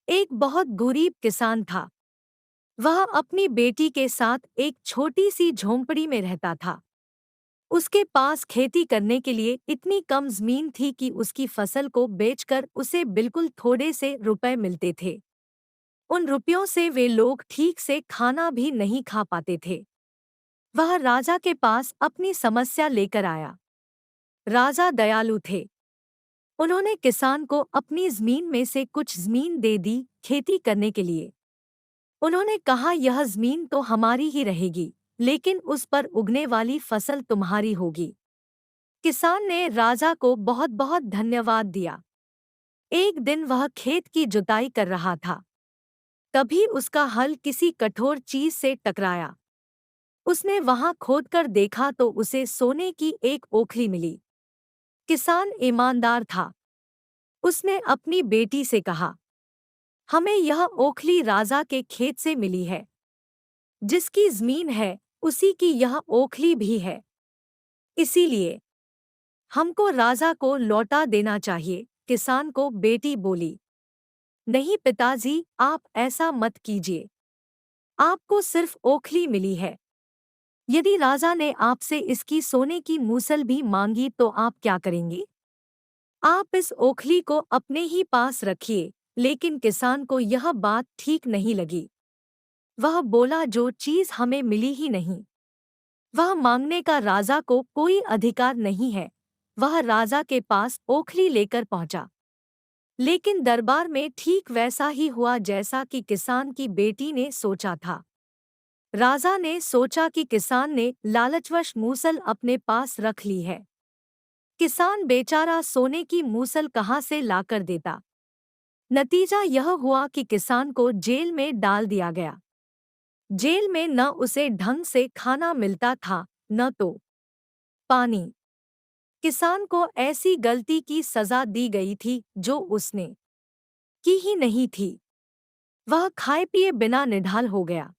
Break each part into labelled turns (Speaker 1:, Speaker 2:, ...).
Speaker 1: एक बहुत गरीब किसान था। वह अपनी बेटी के साथ एक छोटी सी झोंपड़ी में रहता था। उसके पास खेती करने के लिए इतनी कम जमीन थी कि उसकी फसल को बेचकर उसे बिल्कुल थोड़े से रुपए मिलते थे। उन रुपयों से वे लोग ठीक से खाना भी नहीं खा पाते थे। वह राजा के पास अपनी समस्या लेकर आया। राजा दयालु थे। उन्होंने किसान को अपनी जमीन में से कुछ जमीन दे दी खेती करने के लिए। उन्होंने कहा, यह जमीन तो हमारी ही रहेगी, लेकिन उस पर उगने वाली फसल तुम्हारी होगी। किसान ने राजा को बहुत बहुत धन्यवाद दिया। एक दिन वह खेत की जुताई कर रहा था। तभी उसका हल किसी कठोर चीज से टकराया। उसने वहां खोदकर देखा तो उसे सोने की एक ओखली मिली। किसान ईमानदार था। उसने अपनी बेटी से कहा, हमें यह ओखली राजा के खेत से मिली है। जिसकी जमीन है उसी की यह ओखली भी है। इसीलिए हमको राजा को लौटा देना चाहिए। किसान को बेटी बोली, नहीं पिताजी, आप ऐसा मत कीजिए। आपको सिर्फ ओखली मिली है। यदि राजा ने आपसे इसकी सोने की मूसल भी मांगी तो आप क्या करेंगे? आप इस ओखली को अपने ही पास रखिए। लेकिन किसान को यह बात ठीक नहीं लगी। वह बोला, जो चीज हमें मिली ही नहीं, वह मांगने का राजा को कोई अधिकार नहीं है। वह राजा के पास ओखली लेकर पहुंचा। लेकिन दरबार में ठीक वैसा ही हुआ जैसा कि किसान की बेटी ने सोचा था। राजा ने सोचा कि किसान ने लालचवश मूसल अपने पास रख ली है। किसान बेचारा सोने की मूसल कहाँ से लाकर देता। नतीजा यह हुआ कि किसान को जेल में डाल दिया गया। जेल में न उसे ढंग से खाना मिलता था, न तो पानी। किसान को ऐसी गलती की सजा दी गई थी जो उसने की ही नहीं थी। वह खाए पिए बिना निढाल हो गया।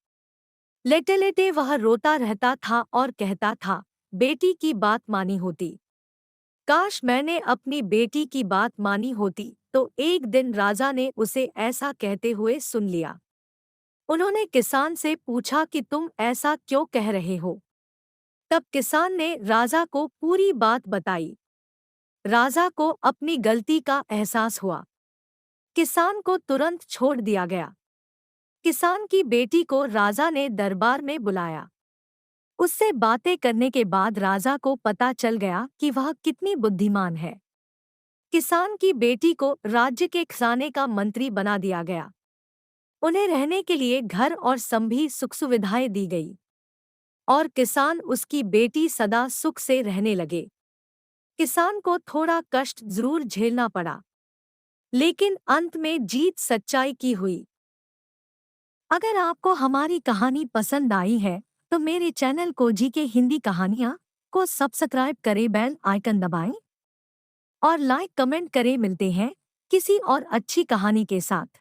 Speaker 1: लेटे लेटे वह रोता रहता था और कहता था, बेटी की बात मानी होती। काश मैंने अपनी बेटी की बात मानी होती। तो एक दिन राजा ने उसे ऐसा कहते हुए सुन लिया। उन्होंने किसान से पूछा कि तुम ऐसा क्यों कह रहे हो? तब किसान ने राजा को पूरी बात बताई। राजा को अपनी गलती का एहसास हुआ। किसान को तुरंत छोड़ दिया गया। किसान की बेटी को राजा ने दरबार में बुलाया। उससे बातें करने के बाद राजा को पता चल गया कि वह कितनी बुद्धिमान है। किसान की बेटी को राज्य के खजाने का मंत्री बना दिया गया। उन्हें रहने के लिए घर और सभी सुख सुविधाएं दी गई। और किसान उसकी बेटी सदा सुख से रहने लगे। किसान को थोड़ा कष्ट जरूर झेलना पड़ा, लेकिन अंत में जीत सच्चाई की हुई। अगर आपको हमारी कहानी पसंद आई है तो मेरे चैनल को जीके हिंदी कहानियाँ को सब्सक्राइब करें, बेल आइकन दबाएं और लाइक कमेंट करें। मिलते हैं किसी और अच्छी कहानी के साथ।